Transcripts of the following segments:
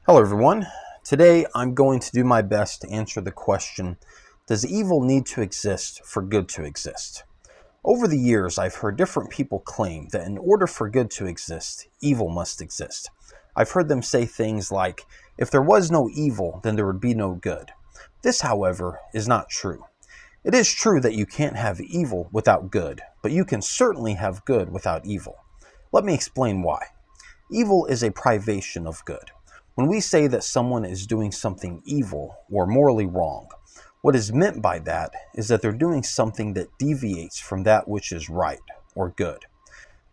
Hello everyone. Today I'm going to do my best to answer the question, does evil need to exist for good to exist? Over the years, I've heard different people claim that in order for good to exist, evil must exist. I've heard them say things like, if there was no evil, then there would be no good. This, however, is not true. It is true that you can't have evil without good, but you can certainly have good without evil. Let me explain why. Evil is a privation of good. When we say that someone is doing something evil or morally wrong, what is meant by that is that they're doing something that deviates from that which is right or good.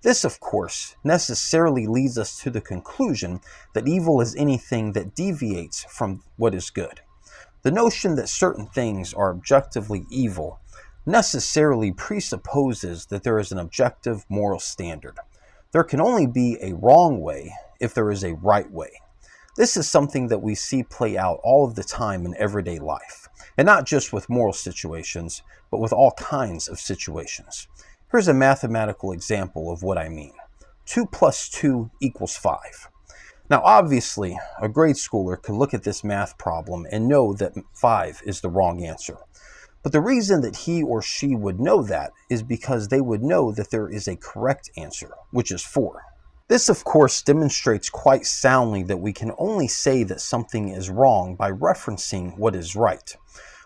This, of course, necessarily leads us to the conclusion that evil is anything that deviates from what is good. The notion that certain things are objectively evil necessarily presupposes that there is an objective moral standard. There can only be a wrong way if there is a right way. This is something that we see play out all of the time in everyday life, and not just with moral situations, but with all kinds of situations. Here's a mathematical example of what I mean. 2 plus 2 equals 5. Now obviously, a grade schooler could look at this math problem and know that 5 is the wrong answer. But the reason that he or she would know that is because they would know that there is a correct answer, which is 4. This, of course, demonstrates quite soundly that we can only say that something is wrong by referencing what is right,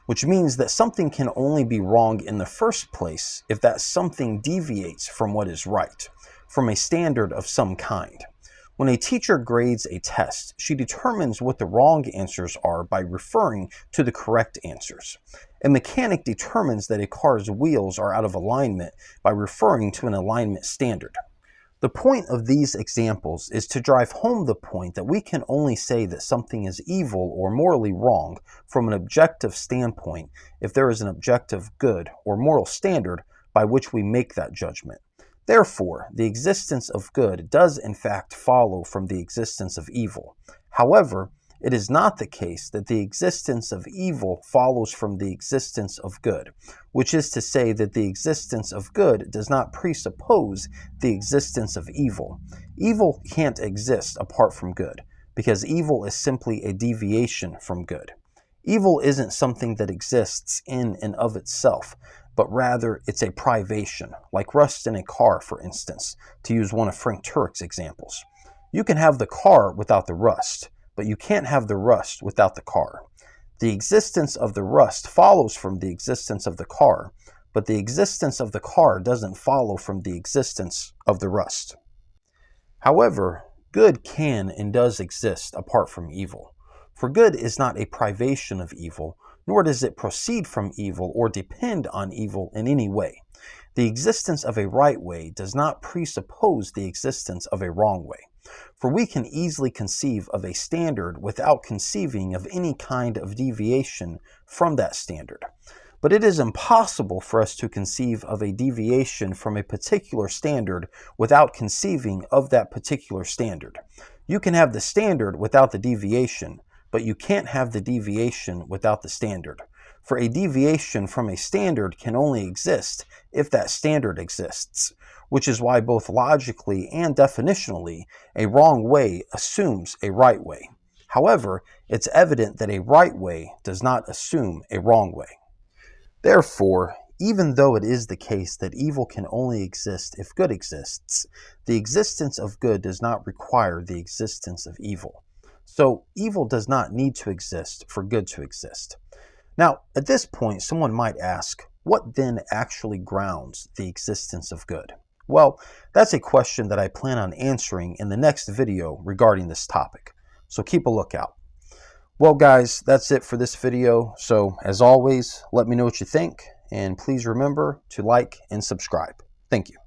which means that something can only be wrong in the first place if that something deviates from what is right, from a standard of some kind. When a teacher grades a test, she determines what the wrong answers are by referring to the correct answers. A mechanic determines that a car's wheels are out of alignment by referring to an alignment standard. The point of these examples is to drive home the point that we can only say that something is evil or morally wrong from an objective standpoint if there is an objective good or moral standard by which we make that judgment. Therefore, the existence of good does in fact follow from the existence of evil. However, it is not the case that the existence of evil follows from the existence of good, which is to say that the existence of good does not presuppose the existence of evil. Evil can't exist apart from good, because evil is simply a deviation from good. Evil isn't something that exists in and of itself, but rather it's a privation, like rust in a car, for instance, to use one of Frank Turek's examples. You can have the car without the rust, but you can't have the rust without the car. The existence of the rust follows from the existence of the car, but the existence of the car doesn't follow from the existence of the rust. However, good can and does exist apart from evil. For good is not a privation of evil, nor does it proceed from evil or depend on evil in any way. The existence of a right way does not presuppose the existence of a wrong way, for we can easily conceive of a standard without conceiving of any kind of deviation from that standard. But it is impossible for us to conceive of a deviation from a particular standard without conceiving of that particular standard. You can have the standard without the deviation, but you can't have the deviation without the standard. For a deviation from a standard can only exist if that standard exists, which is why both logically and definitionally, a wrong way assumes a right way. However, it's evident that a right way does not assume a wrong way. Therefore, even though it is the case that evil can only exist if good exists, the existence of good does not require the existence of evil. So evil does not need to exist for good to exist. Now, at this point, someone might ask, what then actually grounds the existence of good? Well, that's a question that I plan on answering in the next video regarding this topic, so keep a lookout. Well guys, that's it for this video, so as always, let me know what you think, and please remember to like and subscribe. Thank you.